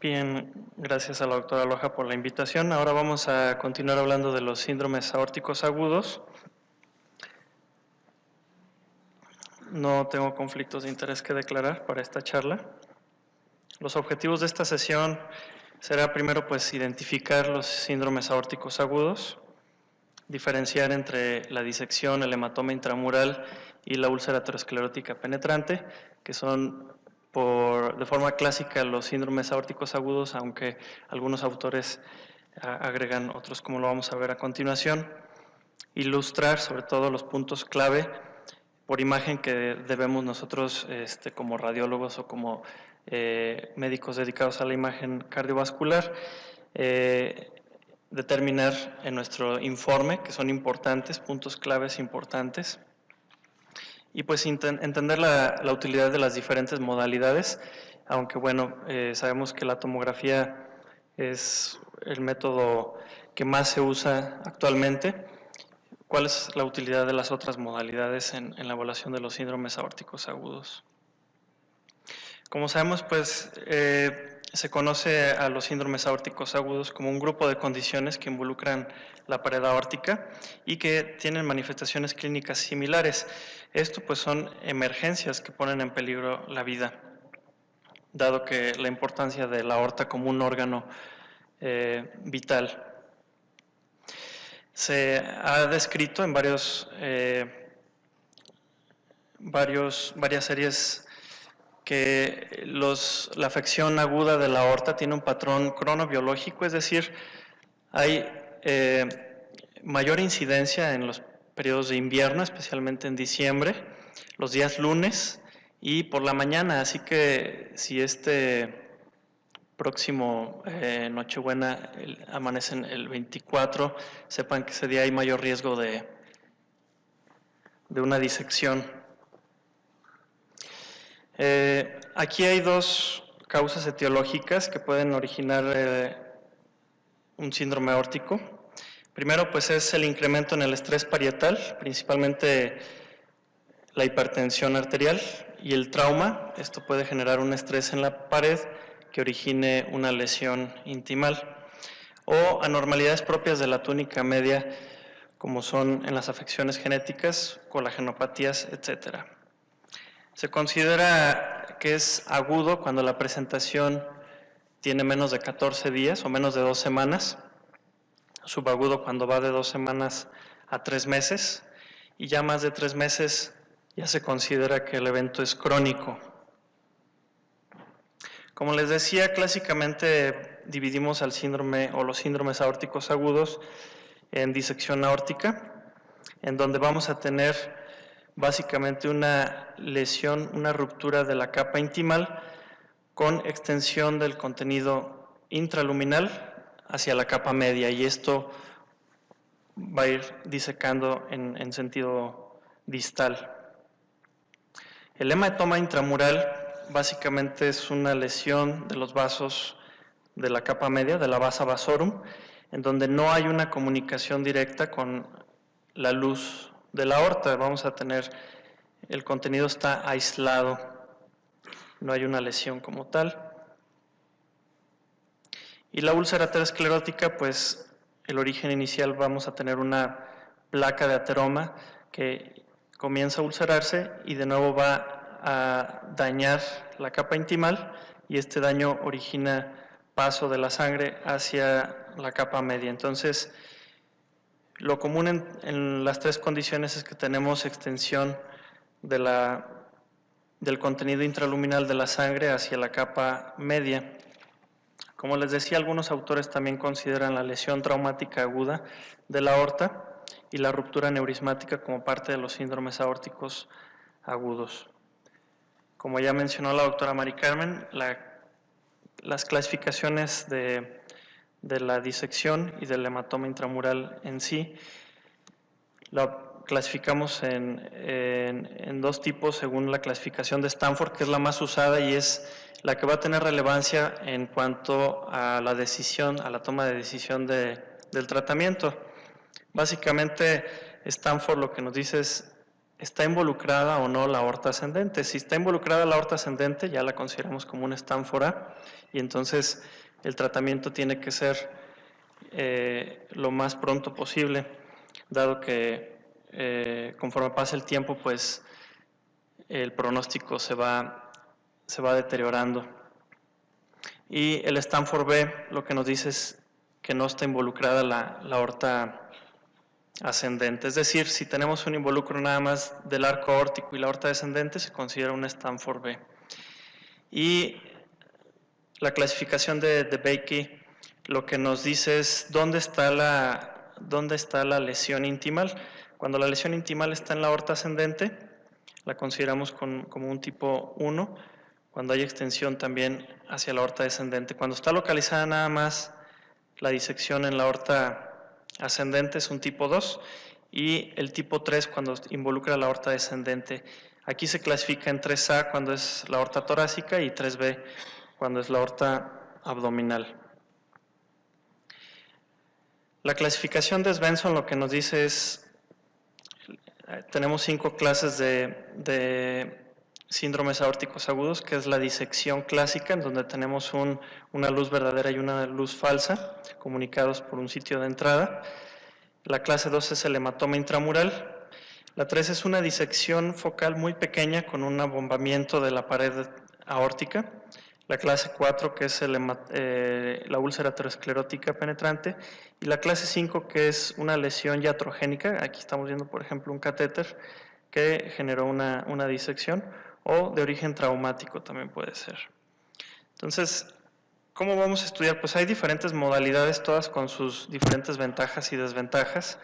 Bien, gracias a la doctora Loja por la invitación. Ahora vamos a continuar hablando de los síndromes aórticos agudos. No tengo conflictos de interés que declarar para esta charla. Los objetivos de esta sesión será primero pues identificar los síndromes aórticos agudos, diferenciar entre la disección, el hematoma intramural y la úlcera aterosclerótica penetrante, que son de forma clásica los síndromes aórticos agudos, aunque algunos autores agregan otros como lo vamos a ver a continuación. Ilustrar sobre todo los puntos clave por imagen que debemos nosotros como radiólogos o como médicos dedicados a la imagen cardiovascular determinar en nuestro informe, que son importantes, puntos claves importantes, y pues entender la utilidad de las diferentes modalidades, aunque bueno, sabemos que la tomografía es el método que más se usa actualmente. ¿Cuál es la utilidad de las otras modalidades en la evaluación de los síndromes aórticos agudos? Como sabemos, pues se conoce a los síndromes aórticos agudos como un grupo de condiciones que involucran la pared aórtica y que tienen manifestaciones clínicas similares. Esto pues son emergencias que ponen en peligro la vida, dado que la importancia de la aorta como un órgano vital. Se ha descrito en varias series que la afección aguda de la aorta tiene un patrón cronobiológico, es decir, hay mayor incidencia en los periodos de invierno, especialmente en diciembre, los días lunes y por la mañana, así que si próximo Nochebuena amanecen el 24, sepan que ese día hay mayor riesgo de una disección. Aquí hay dos causas etiológicas que pueden originar un síndrome aórtico. Primero, pues es el incremento en el estrés parietal, principalmente la hipertensión arterial y el trauma. Esto puede generar un estrés en la pared que origine una lesión intimal o anormalidades propias de la túnica media, como son en las afecciones genéticas, colagenopatías, etc. Se considera que es agudo cuando la presentación tiene menos de 14 días o menos de 2 semanas, subagudo cuando va de 2 semanas a 3 meses, y ya más de 3 meses ya se considera que el evento es crónico. Como les decía, clásicamente dividimos al síndrome o los síndromes aórticos agudos en disección aórtica, en donde vamos a tener básicamente una lesión, una ruptura de la capa intimal con extensión del contenido intraluminal hacia la capa media, y esto va a ir disecando en sentido distal. El hematoma intramural básicamente es una lesión de los vasos de la capa media, de la vasa vasorum, en donde no hay una comunicación directa con la luz de la aorta. Vamos a tener, el contenido está aislado, no hay una lesión como tal. Y la úlcera aterosclerótica, pues el origen inicial vamos a tener una placa de ateroma que comienza a ulcerarse y de nuevo va a dañar la capa intimal, y este daño origina paso de la sangre hacia la capa media. Entonces, lo común en las tres condiciones es que tenemos extensión del contenido intraluminal de la sangre hacia la capa media. Como les decía, algunos autores también consideran la lesión traumática aguda de la aorta y la ruptura neurismática como parte de los síndromes aórticos agudos. Como ya mencionó la doctora Mari Carmen, las clasificaciones de la disección y del hematoma intramural en sí, lo clasificamos en dos tipos según la clasificación de Stanford, que es la más usada y es la que va a tener relevancia en cuanto a la decisión, a la toma de decisión del tratamiento. Básicamente, Stanford lo que nos dice es ¿está involucrada o no la aorta ascendente? Si está involucrada la aorta ascendente, ya la consideramos como una estánfora y entonces el tratamiento tiene que ser lo más pronto posible, dado que conforme pasa el tiempo, pues el pronóstico se va deteriorando. Y el Stanford B lo que nos dice es que no está involucrada la aorta ascendente. Es decir, si tenemos un involucro nada más del arco aórtico y la aorta descendente, se considera un Stanford B. Y la clasificación de Bakey lo que nos dice es dónde está la lesión intimal. Cuando la lesión intimal está en la aorta ascendente, la consideramos como un tipo 1. Cuando hay extensión también hacia la aorta descendente. Cuando está localizada nada más la disección en la aorta ascendente es un tipo 2 y el tipo 3 cuando involucra la aorta descendente. Aquí se clasifica en 3A cuando es la aorta torácica y 3B cuando es la aorta abdominal. La clasificación de Svensson lo que nos dice es, tenemos 5 clases de síndromes aórticos agudos, que es la disección clásica, en donde tenemos una luz verdadera y una luz falsa, comunicados por un sitio de entrada. La clase 2 es el hematoma intramural. La 3 es una disección focal muy pequeña con un abombamiento de la pared aórtica. La clase 4, que es la úlcera aterosclerótica penetrante. Y la clase 5, que es una lesión iatrogénica. Aquí estamos viendo, por ejemplo, un catéter que generó una disección, o de origen traumático también puede ser. Entonces, ¿cómo vamos a estudiar? Pues hay diferentes modalidades, todas con sus diferentes ventajas y desventajas.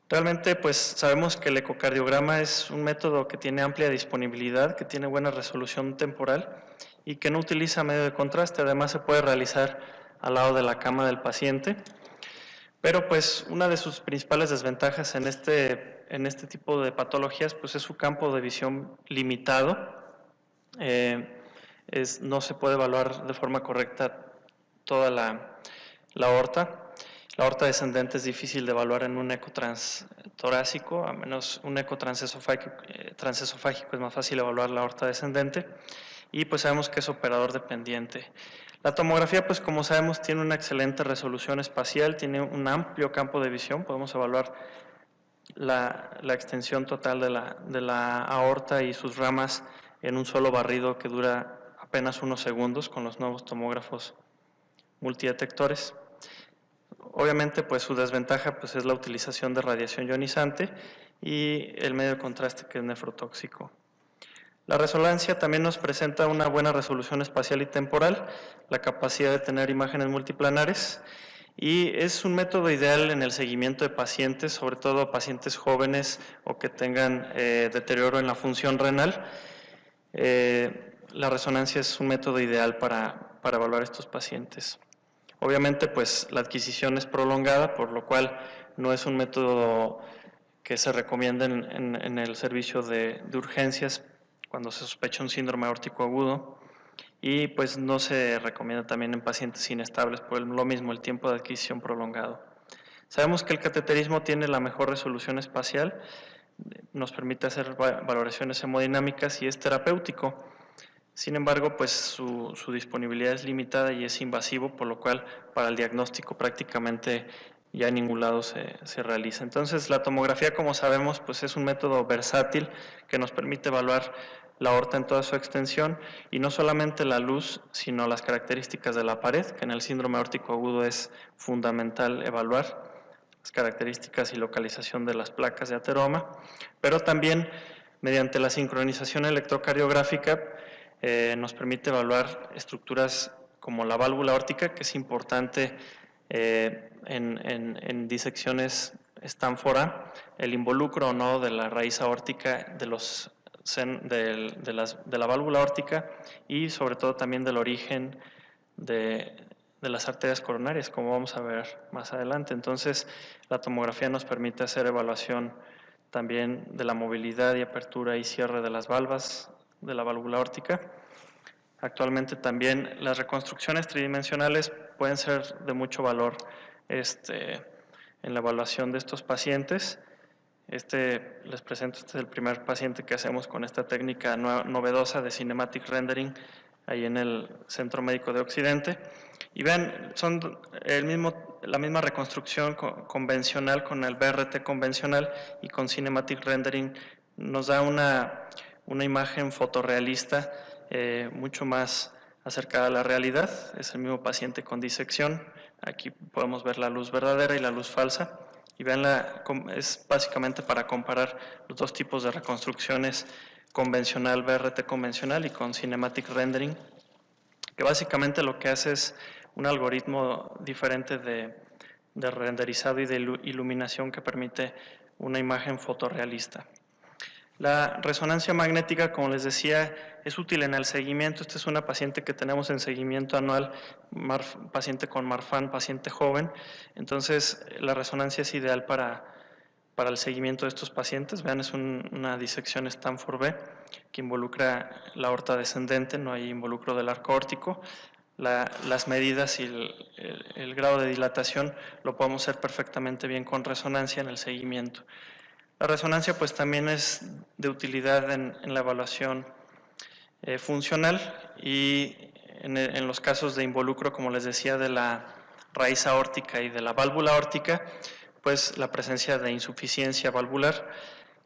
Realmente, pues sabemos que el ecocardiograma es un método que tiene amplia disponibilidad, que tiene buena resolución temporal y que no utiliza medio de contraste. Además, se puede realizar al lado de la cama del paciente. Pero pues una de sus principales desventajas en este tipo de patologías pues es su campo de visión limitado. No se puede evaluar de forma correcta toda la aorta. La aorta descendente es difícil de evaluar en un eco transtorácico, a menos un eco transesofágico es más fácil evaluar la aorta descendente, y pues sabemos que es operador dependiente. La tomografía, pues como sabemos, tiene una excelente resolución espacial, tiene un amplio campo de visión, podemos evaluar la extensión total de la aorta y sus ramas en un solo barrido que dura apenas unos segundos con los nuevos tomógrafos multidetectores. Obviamente, pues su desventaja pues, es la utilización de radiación ionizante y el medio de contraste que es nefrotóxico. La resonancia también nos presenta una buena resolución espacial y temporal, la capacidad de tener imágenes multiplanares, y es un método ideal en el seguimiento de pacientes, sobre todo pacientes jóvenes o que tengan deterioro en la función renal. La resonancia es un método ideal para evaluar estos pacientes. Obviamente, pues la adquisición es prolongada, por lo cual no es un método que se recomienda en el servicio de urgencias cuando se sospecha un síndrome aórtico agudo, y pues no se recomienda también en pacientes inestables por lo mismo, el tiempo de adquisición prolongado. Sabemos que el cateterismo tiene la mejor resolución espacial, nos permite hacer valoraciones hemodinámicas y es terapéutico. Sin embargo, pues su disponibilidad es limitada y es invasivo, por lo cual para el diagnóstico prácticamente ya en ningún lado se realiza. Entonces, la tomografía, como sabemos, pues es un método versátil que nos permite evaluar la aorta en toda su extensión y no solamente la luz, sino las características de la pared, que en el síndrome aórtico agudo es fundamental evaluar, las características y localización de las placas de ateroma, pero también mediante la sincronización electrocardiográfica nos permite evaluar estructuras como la válvula aórtica, que es importante en disecciones Stanford A, el involucro o no de la raíz aórtica de la válvula aórtica y sobre todo también del origen de las arterias coronarias, como vamos a ver más adelante. Entonces, la tomografía nos permite hacer evaluación también de la movilidad y apertura y cierre de las valvas de la válvula aórtica. Actualmente también las reconstrucciones tridimensionales pueden ser de mucho valor en la evaluación de estos pacientes. Les presento, este es el primer paciente que hacemos con esta técnica novedosa de Cinematic Rendering ahí en el Centro Médico de Occidente. Y vean, son la misma reconstrucción convencional con el BRT convencional, y con Cinematic Rendering nos da una imagen fotorrealista mucho más acercada a la realidad. Es el mismo paciente con disección. Aquí podemos ver la luz verdadera y la luz falsa. Y vean, es básicamente para comparar los dos tipos de reconstrucciones convencional, BRT convencional, y con Cinematic Rendering, que básicamente lo que hace es un algoritmo diferente de renderizado y de iluminación que permite una imagen fotorrealista. La resonancia magnética, como les decía, es útil en el seguimiento. Esta es una paciente que tenemos en seguimiento anual, paciente con Marfan, paciente joven. Entonces, la resonancia es ideal para el seguimiento de estos pacientes. Vean, es una disección Stanford B que involucra la aorta descendente, no hay involucro del arco aórtico. Las medidas y el grado de dilatación lo podemos hacer perfectamente bien con resonancia en el seguimiento. La resonancia pues también es de utilidad en la evaluación funcional, y en los casos de involucro, como les decía, de la raíz aórtica y de la válvula aórtica, pues la presencia de insuficiencia valvular,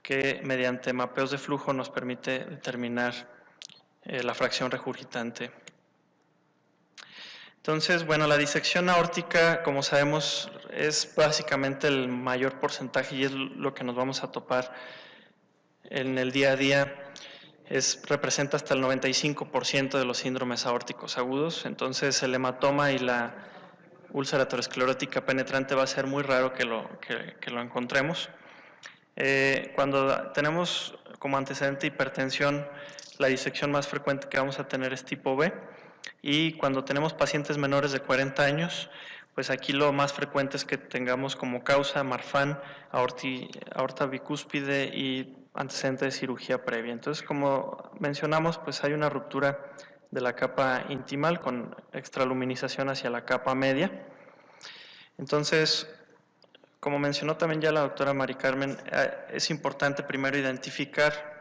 que mediante mapeos de flujo nos permite determinar la fracción regurgitante. Entonces, bueno, la disección aórtica, como sabemos, es básicamente el mayor porcentaje y es lo que nos vamos a topar en el día a día. Representa hasta el 95% de los síndromes aórticos agudos. Entonces, el hematoma y la úlcera aterosclerótica penetrante va a ser muy raro que lo encontremos. Cuando tenemos como antecedente hipertensión, la disección más frecuente que vamos a tener es tipo B. Y cuando tenemos pacientes menores de 40 años, pues aquí lo más frecuente es que tengamos como causa Marfan, aorta bicúspide y antecedente de cirugía previa. Entonces, como mencionamos, pues hay una ruptura de la capa intimal con extraluminización hacia la capa media. Entonces, como mencionó también ya la doctora Mari Carmen, es importante primero identificar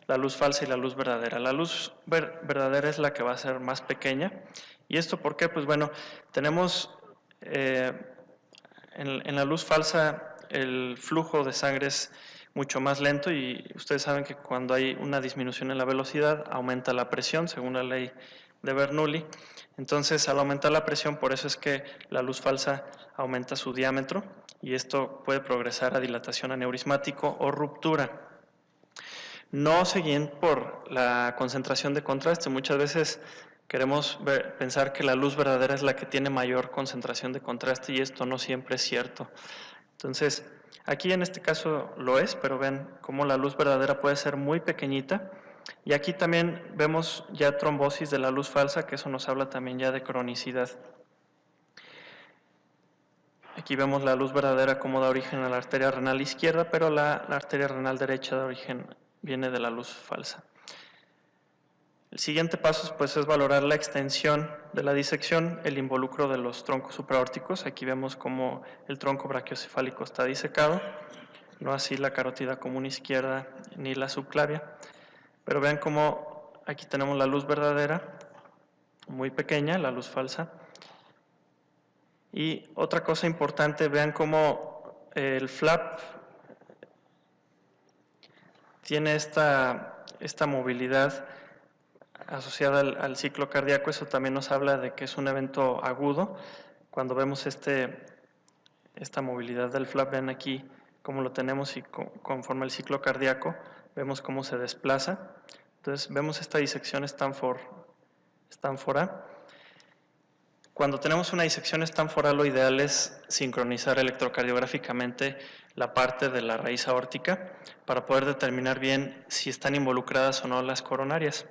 la luz falsa y la luz verdadera. La luz verdadera es la que va a ser más pequeña. ¿Y esto por qué? Pues bueno, tenemos en la luz falsa el flujo de sangre es mucho más lento, y ustedes saben que cuando hay una disminución en la velocidad aumenta la presión según la ley de Bernoulli. Entonces, al aumentar la presión, por eso es que la luz falsa aumenta su diámetro, y esto puede progresar a dilatación aneurismático o ruptura. No se guíen por la concentración de contraste. Muchas veces queremos pensar que la luz verdadera es la que tiene mayor concentración de contraste, y esto no siempre es cierto. Entonces, aquí en este caso lo es, pero ven cómo la luz verdadera puede ser muy pequeñita. Y aquí también vemos ya trombosis de la luz falsa, que eso nos habla también ya de cronicidad. Aquí vemos la luz verdadera como da origen a la arteria renal izquierda, pero la arteria renal derecha da origen, viene de la luz falsa. El siguiente paso pues, es valorar la extensión de la disección, el involucro de los troncos supraórticos. Aquí vemos cómo el tronco brachiocefálico está disecado, no así la carótida común izquierda ni la subclavia. Pero vean cómo aquí tenemos la luz verdadera, muy pequeña, la luz falsa. Y otra cosa importante, vean cómo el flap tiene esta movilidad asociada al ciclo cardíaco. Eso también nos habla de que es un evento agudo. Cuando vemos esta movilidad del flap, ven aquí cómo lo tenemos, y conforme el ciclo cardíaco vemos cómo se desplaza. Entonces vemos esta disección Stanford A. Cuando tenemos una disección Stanford A, lo ideal es sincronizar electrocardiográficamente la parte de la raíz aórtica para poder determinar bien si están involucradas o no las coronarias.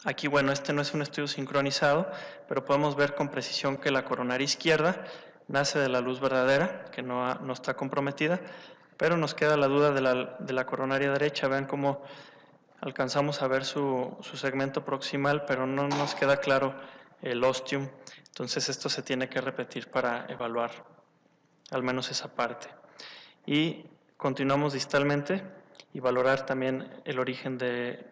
Aquí, bueno, este no es un estudio sincronizado, pero podemos ver con precisión que la coronaria izquierda nace de la luz verdadera, que no está comprometida, pero nos queda la duda de la coronaria derecha. Vean cómo alcanzamos a ver su segmento proximal, pero no nos queda claro el ostium. Entonces esto se tiene que repetir para evaluar al menos esa parte. Y continuamos distalmente y valorar también el origen del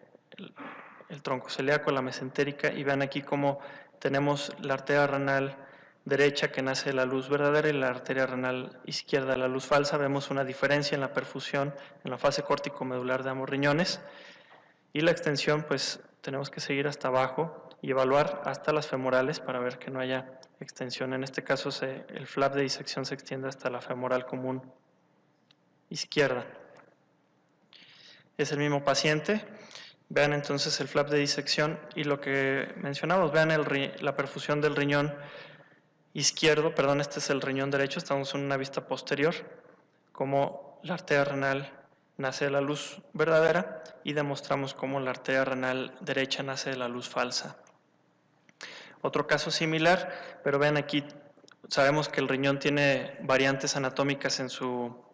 tronco celíaco, la mesentérica, y vean aquí cómo tenemos la arteria renal derecha que nace de la luz verdadera y la arteria renal izquierda de la luz falsa. Vemos una diferencia en la perfusión en la fase córtico-medular de ambos riñones, y la extensión pues tenemos que seguir hasta abajo y evaluar hasta las femorales para ver que no haya extensión. En este caso el flap de disección se extiende hasta la femoral común izquierda. Es el mismo paciente. Vean entonces el flap de disección y lo que mencionamos, vean la perfusión del riñón izquierdo, perdón, este es el riñón derecho, estamos en una vista posterior, como la arteria renal nace de la luz verdadera y demostramos cómo la arteria renal derecha nace de la luz falsa. Otro caso similar, pero vean aquí, sabemos que el riñón tiene variantes anatómicas en su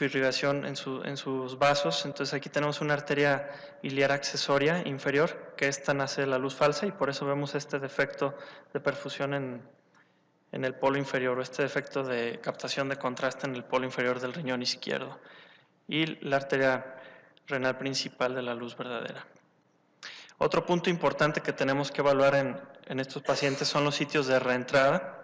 irrigación, en sus vasos. Entonces aquí tenemos una arteria iliar accesoria inferior, que esta nace de la luz falsa y por eso vemos este defecto de perfusión en el polo inferior, o este defecto de captación de contraste en el polo inferior del riñón izquierdo, y la arteria renal principal de la luz verdadera. Otro punto importante que tenemos que evaluar en estos pacientes son los sitios de reentrada.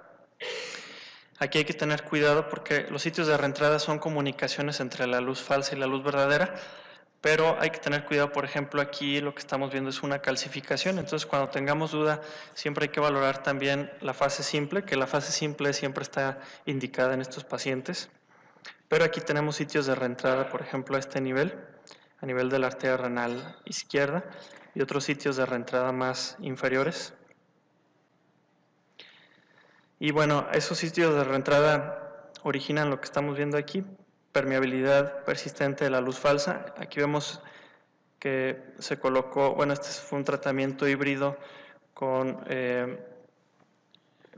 Aquí hay que tener cuidado porque los sitios de reentrada son comunicaciones entre la luz falsa y la luz verdadera, pero hay que tener cuidado, por ejemplo, aquí lo que estamos viendo es una calcificación, entonces cuando tengamos duda siempre hay que valorar también la fase simple, que la fase simple siempre está indicada en estos pacientes, pero aquí tenemos sitios de reentrada, por ejemplo, a este nivel, a nivel de la arteria renal izquierda, y otros sitios de reentrada más inferiores. Y bueno, esos sitios de reentrada originan lo que estamos viendo aquí, permeabilidad persistente de la luz falsa. Aquí vemos que se colocó, bueno, este fue un tratamiento híbrido con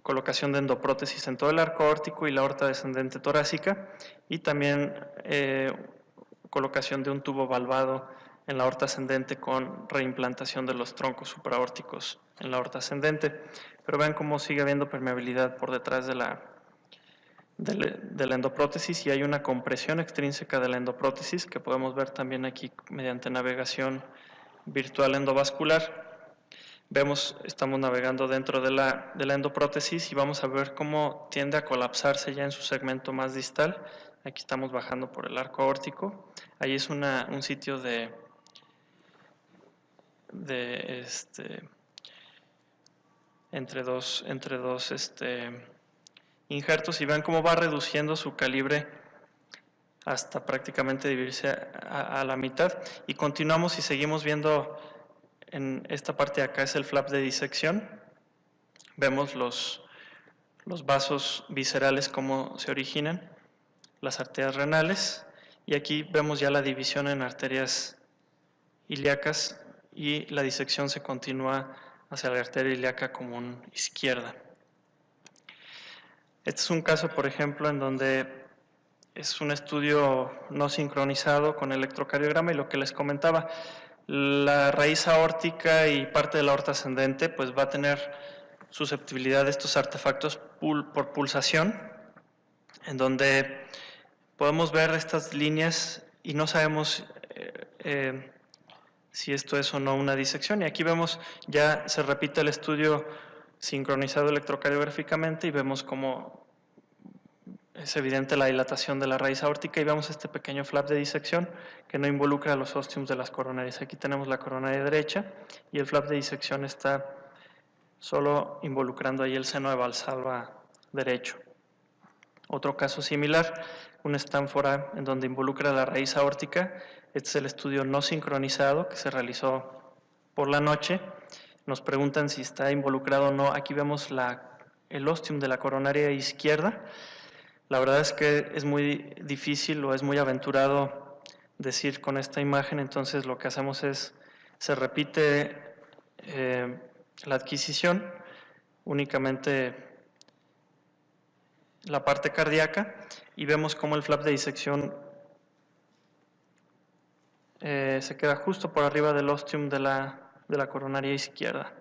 colocación de endoprótesis en todo el arco aórtico y la aorta descendente torácica, y también colocación de un tubo valvado en la aorta ascendente con reimplantación de los troncos supraórticos en la aorta ascendente. Pero vean cómo sigue habiendo permeabilidad por detrás de la endoprótesis, y hay una compresión extrínseca de la endoprótesis que podemos ver también aquí mediante navegación virtual endovascular. Estamos navegando dentro de la endoprótesis y vamos a ver cómo tiende a colapsarse ya en su segmento más distal. Aquí estamos bajando por el arco aórtico. Ahí es un sitio entre dos injertos, y vean cómo va reduciendo su calibre hasta prácticamente dividirse a la mitad. Y continuamos y seguimos viendo en esta parte de acá es el flap de disección. Vemos los vasos viscerales cómo se originan, las arterias renales, y aquí vemos ya la división en arterias ilíacas y la disección se continúa hacia la arteria ilíaca común izquierda. Este es un caso, por ejemplo, en donde es un estudio no sincronizado con electrocardiograma, y lo que les comentaba, la raíz aórtica y parte de la aorta ascendente pues va a tener susceptibilidad de estos artefactos por pulsación, en donde podemos ver estas líneas y no sabemos si esto es o no una disección. Y aquí vemos, ya se repite el estudio sincronizado electrocardiográficamente y vemos cómo es evidente la dilatación de la raíz aórtica, y vemos este pequeño flap de disección que no involucra a los ostiums de las coronarias. Aquí tenemos la coronaria derecha y el flap de disección está solo involucrando ahí el seno de Valsalva derecho. Otro caso similar, un estánfora en donde involucra la raíz aórtica. Este es el estudio no sincronizado que se realizó por la noche. Nos preguntan si está involucrado o no. Aquí vemos el ostium de la coronaria izquierda. La verdad es que es muy difícil o es muy aventurado decir con esta imagen, entonces lo que hacemos es, se repite la adquisición, únicamente la parte cardíaca, y vemos cómo el flap de disección se queda justo por arriba del ostium de la coronaria izquierda.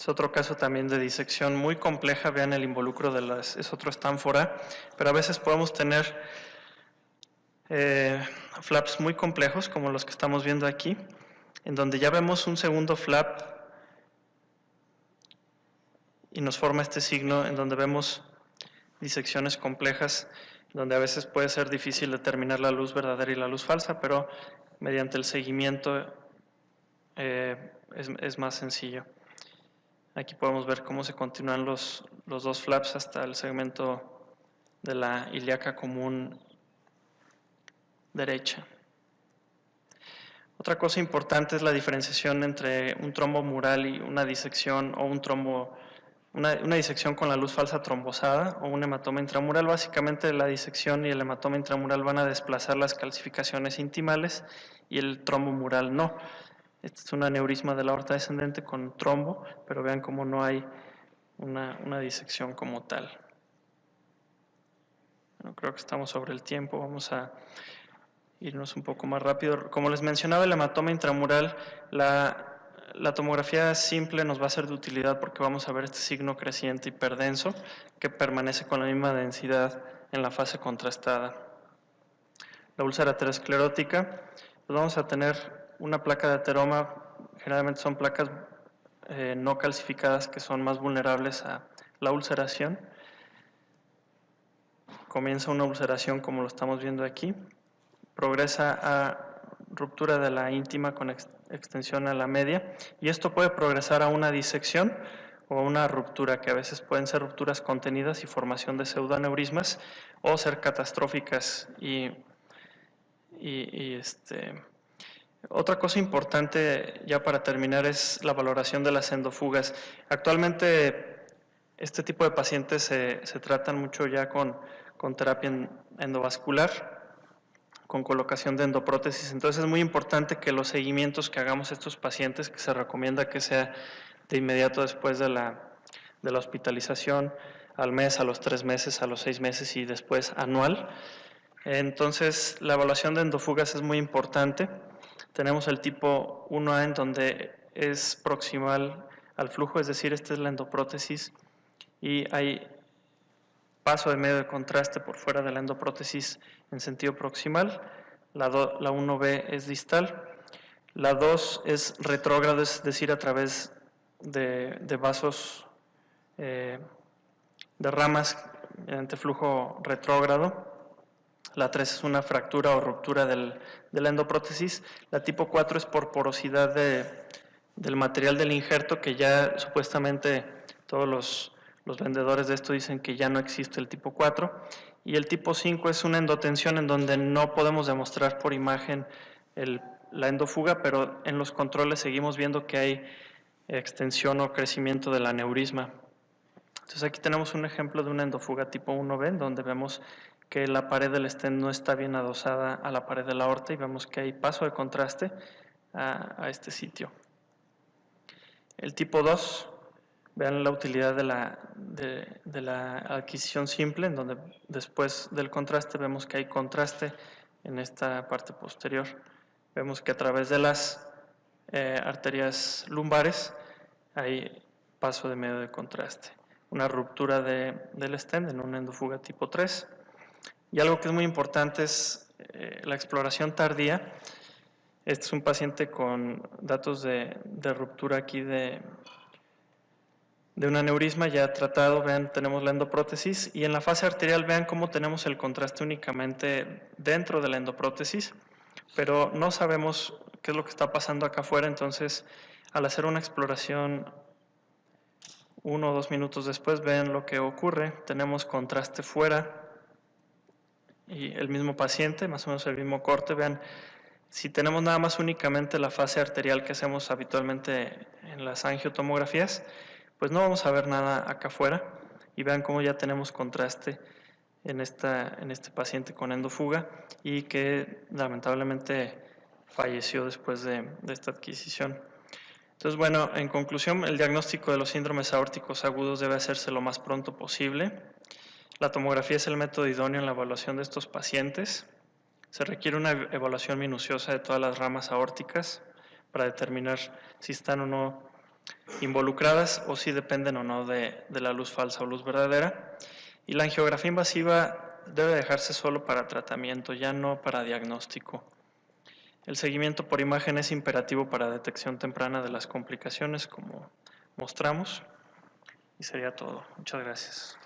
Es otro caso también de disección muy compleja. Vean el involucro es otro estánfora, pero a veces podemos tener flaps muy complejos como los que estamos viendo aquí, en donde ya vemos un segundo flap y nos forma este signo en donde vemos disecciones complejas, donde a veces puede ser difícil determinar la luz verdadera y la luz falsa, pero mediante el seguimiento es más sencillo. Aquí podemos ver cómo se continúan los dos flaps hasta el segmento de la ilíaca común derecha. Otra cosa importante es la diferenciación entre un trombo mural y una disección o una disección con la luz falsa trombosada o un hematoma intramural. Básicamente la disección y el hematoma intramural van a desplazar las calcificaciones intimales y el trombo mural no. Este es un aneurisma de la aorta descendente con trombo, pero vean cómo no hay una disección como tal. Bueno, creo que estamos sobre el tiempo, vamos a irnos un poco más rápido. Como les mencionaba, el hematoma intramural, la tomografía simple nos va a ser de utilidad porque vamos a ver este signo creciente hiperdenso que permanece con la misma densidad en la fase contrastada. La úlcera aterosclerótica, pues vamos a tener una placa de ateroma, generalmente son placas no calcificadas que son más vulnerables a la ulceración. Comienza una ulceración como lo estamos viendo aquí, progresa a ruptura de la íntima con extensión a la media, y esto puede progresar a una disección o una ruptura, que a veces pueden ser rupturas contenidas y formación de pseudoaneurismas, o ser catastróficas. Otra cosa importante ya para terminar es la valoración de las endofugas. Actualmente este tipo de pacientes se tratan mucho ya con terapia endovascular, con colocación de endoprótesis. Entonces es muy importante que los seguimientos que hagamos a estos pacientes, que se recomienda que sea de inmediato después de la hospitalización, al mes, a los 3 meses, a los 6 meses y después anual. Entonces la evaluación de endofugas es muy importante. Tenemos el tipo 1A en donde es proximal al flujo, es decir, esta es la endoprótesis y hay paso de medio de contraste por fuera de la endoprótesis en sentido proximal. La 1B es distal. La 2 es retrógrado, es decir, a través de vasos de ramas mediante flujo retrógrado. La 3 es una fractura o ruptura de la endoprótesis. La tipo 4 es por porosidad del material del injerto, que ya supuestamente todos los vendedores de esto dicen que ya no existe el tipo 4. Y el tipo 5 es una endotensión en donde no podemos demostrar por imagen la endofuga, pero en los controles seguimos viendo que hay extensión o crecimiento del aneurisma. Entonces aquí tenemos un ejemplo de una endofuga tipo 1B, donde vemos que la pared del stent no está bien adosada a la pared de la aorta y vemos que hay paso de contraste a este sitio. El tipo 2, vean la utilidad de la adquisición simple, en donde después del contraste vemos que hay contraste en esta parte posterior. Vemos que a través de las arterias lumbares hay paso de medio de contraste. Una ruptura del stent en una endofuga tipo 3. Y algo que es muy importante es la exploración tardía. Este es un paciente con datos de ruptura aquí de un aneurisma ya tratado. Vean, tenemos la endoprótesis y en la fase arterial vean cómo tenemos el contraste únicamente dentro de la endoprótesis, pero no sabemos qué es lo que está pasando acá afuera. Entonces, al hacer una exploración 1 o 2 minutos después, vean lo que ocurre. Tenemos contraste fuera y el mismo paciente, más o menos el mismo corte. Vean, si tenemos nada más únicamente la fase arterial que hacemos habitualmente en las angiotomografías, pues no vamos a ver nada acá afuera. Y vean cómo ya tenemos contraste en este paciente con endofuga y que lamentablemente falleció después de esta adquisición. Entonces, bueno, en conclusión, el diagnóstico de los síndromes aórticos agudos debe hacerse lo más pronto posible. La tomografía es el método idóneo en la evaluación de estos pacientes. Se requiere una evaluación minuciosa de todas las ramas aórticas para determinar si están o no involucradas o si dependen o no de la luz falsa o luz verdadera. Y la angiografía invasiva debe dejarse solo para tratamiento, ya no para diagnóstico. El seguimiento por imagen es imperativo para detección temprana de las complicaciones, como mostramos. Y sería todo. Muchas gracias.